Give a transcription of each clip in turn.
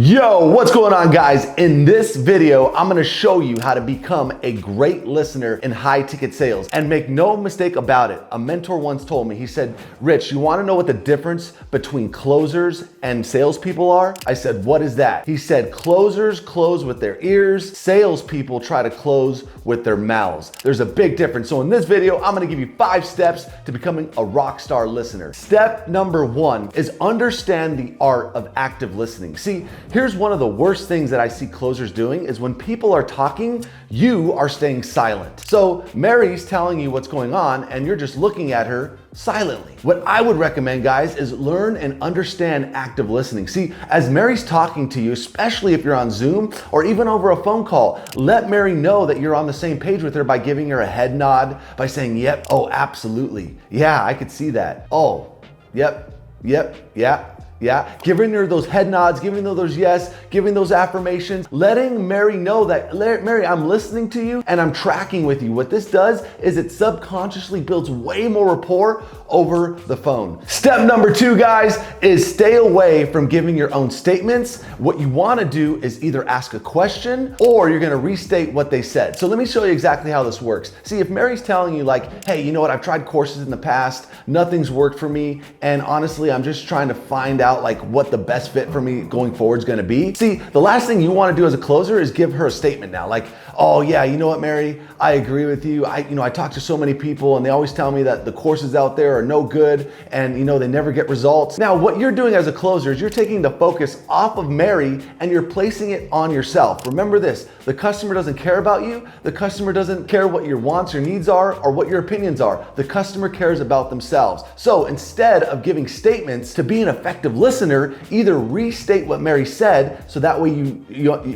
Yo, what's going on, guys? In this video, I'm gonna show you how to become a great listener in high ticket sales. And make no mistake about it, a mentor once told me, he said, Rich, you wanna know what the difference between closers and salespeople are? I said, what is that? He said, closers close with their ears, salespeople try to close with their mouths. There's a big difference. So in this video, I'm gonna give you 5 steps to becoming a rock star listener. Step number 1 is understand the art of active listening. See, here's one of the worst things that I see closers doing is when people are talking, you are staying silent. So Mary's telling you what's going on and you're just looking at her silently. What I would recommend, guys, is learn and understand active listening. See, as Mary's talking to you, especially if you're on Zoom or even over a phone call, let Mary know that you're on the same page with her by giving her a head nod, by saying, yep, oh, absolutely. Yeah, I could see that. Oh, yep, yeah. Yeah, giving her those head nods, giving her those yes, giving those affirmations, letting Mary know that, Mary, I'm listening to you and I'm tracking with you. What this does is it subconsciously builds way more rapport over the phone. Step number 2, guys, is stay away from giving your own statements. What you wanna do is either ask a question or you're gonna restate what they said. So let me show you exactly how this works. See, if Mary's telling you like, hey, you know what, I've tried courses in the past, nothing's worked for me, and honestly, I'm just trying to find out like what the best fit for me going forward is going to be. See, the last thing you want to do as a closer is give her a statement now, like, oh yeah, you know what, Mary, I agree with you. I talk to so many people and they always tell me that the courses out there are no good and they never get results. Now, what you're doing as a closer is you're taking the focus off of Mary and you're placing it on yourself. Remember this, the customer doesn't care about you. The customer doesn't care what your wants or needs are or what your opinions are. The customer cares about themselves. So instead of giving statements, to be an effective listener, either restate what Mary said so that way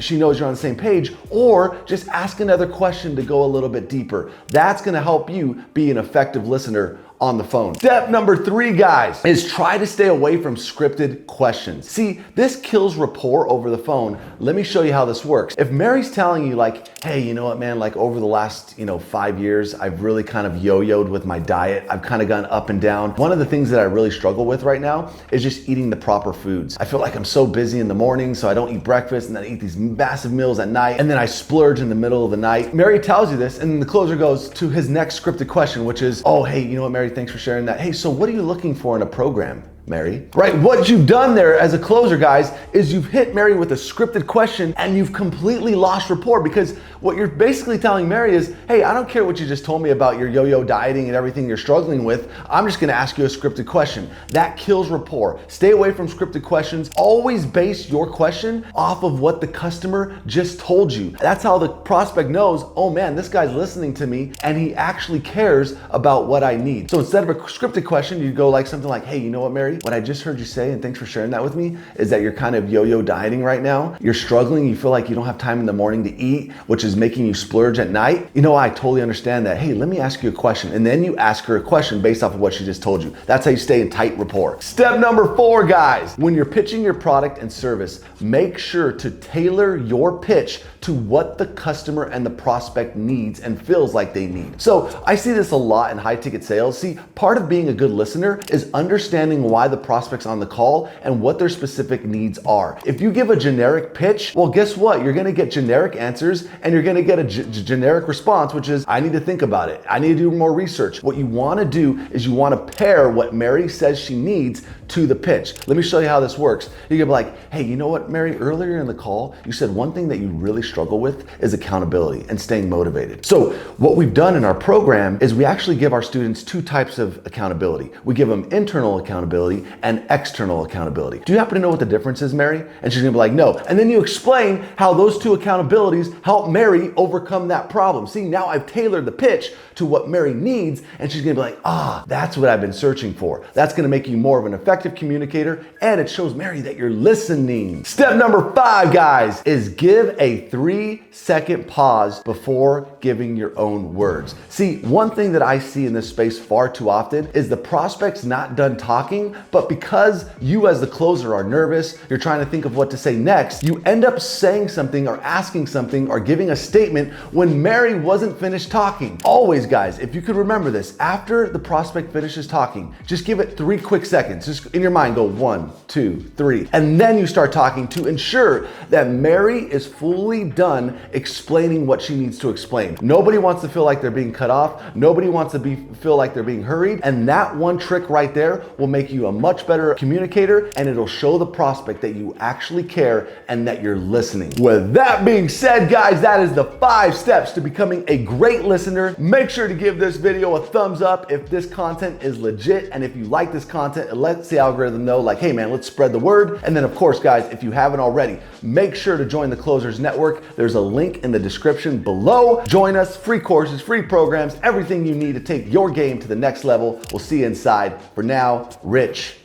she knows you're on the same page, or just ask another question to go a little bit deeper. That's gonna help you be an effective listener on the phone. Step number 3, guys, is try to stay away from scripted questions. See, this kills rapport over the phone. Let me show you how this works. If Mary's telling you like, hey, you know what, man, like over the last, 5 years, I've really kind of yo-yoed with my diet. I've kind of gone up and down. One of the things that I really struggle with right now is just eating the proper foods. I feel like I'm so busy in the morning, so I don't eat breakfast and then I eat these massive meals at night, and then I splurge in the middle of the night. Mary tells you this, and the closer goes to his next scripted question, which is, oh, hey, you know what, Mary, thanks for sharing that. Hey, so what are you looking for in a program, Mary? Right, what you've done there as a closer, guys, is you've hit Mary with a scripted question and you've completely lost rapport, because what you're basically telling Mary is, hey, I don't care what you just told me about your yo-yo dieting and everything you're struggling with. I'm just gonna ask you a scripted question. That kills rapport. Stay away from scripted questions. Always base your question off of what the customer just told you. That's how the prospect knows, oh man, this guy's listening to me and he actually cares about what I need. So instead of a scripted question, you go like something like, hey, you know what, Mary? What I just heard you say, and thanks for sharing that with me, is that you're kind of yo-yo dieting right now. You're struggling, you feel like you don't have time in the morning to eat, which is making you splurge at night. I totally understand that. Hey, let me ask you a question. And then you ask her a question based off of what she just told you. That's how you stay in tight rapport. Step number 4, guys, when you're pitching your product and service, make sure to tailor your pitch to what the customer and the prospect needs and feels like they need. So I see this a lot in high ticket sales. See, part of being a good listener is understanding why the prospect's on the call and what their specific needs are. If you give a generic pitch, well, guess what? You're gonna get generic answers and you're gonna get a generic response, which is, I need to think about it. I need to do more research. What you wanna do is you wanna pair what Mary says she needs to the pitch. Let me show you how this works. You're gonna be like, hey, you know what, Mary, earlier in the call, you said one thing that you really struggle with is accountability and staying motivated. So what we've done in our program is we actually give our students 2 types of accountability. We give them internal accountability and external accountability. Do you happen to know what the difference is, Mary? And she's gonna be like, no. And then you explain how those 2 accountabilities help Mary overcome that problem. See, now I've tailored the pitch to what Mary needs, and she's gonna be like, that's what I've been searching for. That's gonna make you more of an effective communicator, and it shows Mary that you're listening. Step number 5, guys, is give a 3-second pause before giving your own words. See, one thing that I see in this space far too often is the prospect's not done talking, but because you as the closer are nervous, you're trying to think of what to say next, you end up saying something or asking something or giving a statement when Mary wasn't finished talking. Always, guys, if you could remember this, after the prospect finishes talking, just give it 3 quick seconds. Just in your mind, go 1, 2, 3, and then you start talking to ensure that Mary is fully done explaining what she needs to explain. Nobody wants to feel like they're being cut off. Nobody wants to feel like they're being hurried. And that one trick right there will make you a much better communicator, and it'll show the prospect that you actually care and that you're listening. With that being said, guys, that is the 5 steps to becoming a great listener. Make sure to give this video a thumbs up if this content is legit, and if you like this content, it lets the algorithm know, like, hey man, let's spread the word. And then of course, guys, if you haven't already, make sure to join the Closers Network. There's a link in the description below. Join us, free courses, free programs, everything you need to take your game to the next level. We'll see you inside. For now, Rich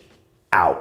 out.